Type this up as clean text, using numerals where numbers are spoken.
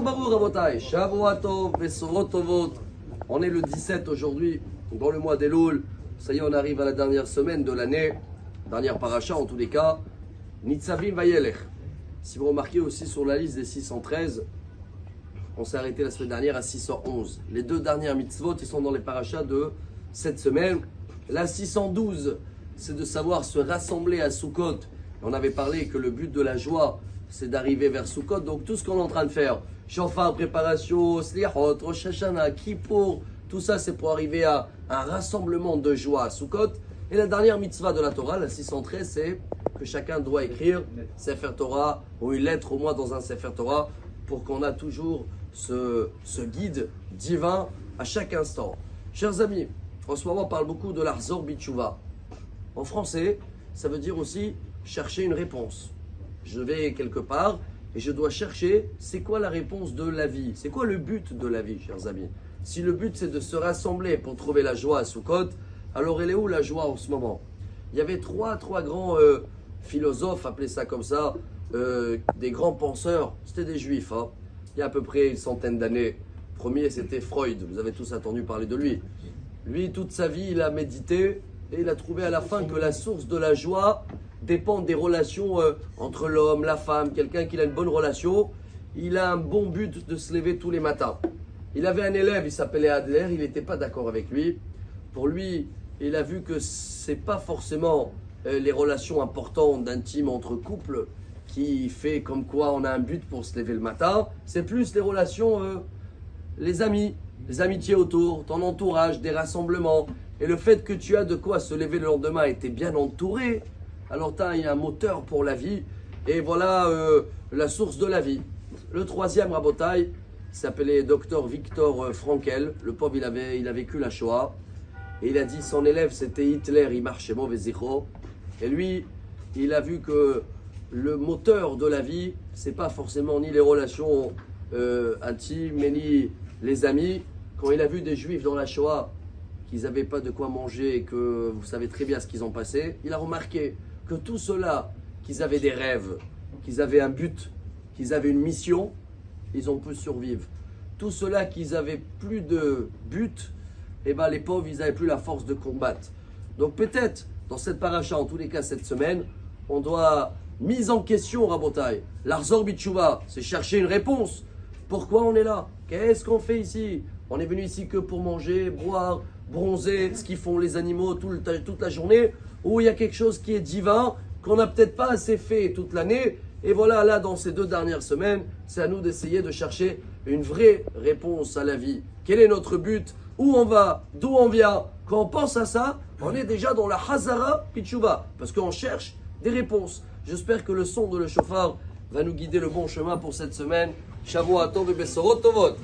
Baruch Rabotai, Shavua Tov, Besorot Tovot. On est le 17 aujourd'hui, dans le mois d'Elul. Ça y est, on arrive à la dernière semaine de l'année, dernière paracha en tous les cas. Nitzavim Vayelech. Si vous remarquez aussi sur la liste des 613, on s'est arrêté la semaine dernière à 611. Les deux dernières mitzvot, ils sont dans les parachas de cette semaine. La 612, c'est de savoir se rassembler à Sukkot. On avait parlé que le but de la joie, c'est d'arriver vers Sukkot. Donc tout ce qu'on est en train de faire, Shofar, préparation, Slichot, Rosh Hashanah, Kippour, tout ça c'est pour arriver à un rassemblement de joie à Sukkot. Et la dernière mitzvah de la Torah, la 613, c'est que chacun doit écrire Sefer Torah ou une lettre au moins dans un Sefer Torah pour qu'on a toujours ce guide divin à chaque instant. Chers amis, en ce moment on parle beaucoup de l'Arzor Bitshuva. En français, ça veut dire aussi chercher une réponse. Je vais quelque part et je dois chercher c'est quoi la réponse de la vie. C'est quoi le but de la vie, chers amis. Si le but c'est de se rassembler pour trouver la joie à Sukkot, alors elle est où la joie en ce moment? Il y avait trois grands philosophes, appelez ça comme ça, des grands penseurs, c'était des juifs, hein. Il y a à peu près une centaine d'années. Le premier c'était Freud, vous avez tous entendu parler de lui. Lui, toute sa vie, il a médité et il a trouvé à la fin que la source de la joie dépend des relations entre l'homme, la femme, quelqu'un qui a une bonne relation. Il a un bon but de se lever tous les matins. Il avait un élève, il s'appelait Adler, il n'était pas d'accord avec lui. Pour lui, il a vu que ce n'est pas forcément les relations importantes d'intime entre couples qui fait comme quoi on a un but pour se lever le matin. C'est plus les relations, les amis, les amitiés autour, ton entourage, des rassemblements. Et le fait que tu as de quoi se lever le lendemain et tu es bien entouré, alors il y a un moteur pour la vie. Et voilà la source de la vie. Le troisième Rabotai s'appelait Dr Viktor Frankl. Le pauvre, il a vécu la Shoah. Et il a dit son élève c'était Hitler, il marchait mauvais zéro. Et lui, il a vu que le moteur de la vie, c'est pas forcément ni les relations intimes, ni les amis. Quand il a vu des juifs dans la Shoah, qu'ils n'avaient pas de quoi manger et que vous savez très bien ce qu'ils ont passé, il a remarqué que tout cela, qu'ils avaient des rêves, qu'ils avaient un but, qu'ils avaient une mission, ils ont pu survivre. Tout cela, qu'ils avaient plus de but, eh ben, les pauvres, ils n'avaient plus la force de combattre. Donc peut-être, dans cette paracha, en tous les cas cette semaine, on doit, mise en question, Rabotai, l'Arzor Bitshuva, c'est chercher une réponse. Pourquoi on est là? Qu'est-ce qu'on fait ici? On est venu ici que pour manger, boire, bronzer, ce qu'ils font les animaux toute la journée, ou il y a quelque chose qui est divin, qu'on n'a peut-être pas assez fait toute l'année. Et voilà, là, dans ces 2 dernières semaines, c'est à nous d'essayer de chercher une vraie réponse à la vie. Quel est notre but? Où on va? D'où on vient? Quand on pense à ça, on est déjà dans la Hazara Bitshuva, parce qu'on cherche des réponses. J'espère que le son de le chauffard va nous guider le bon chemin pour cette semaine. Shavua Tov et Besorot Tovot.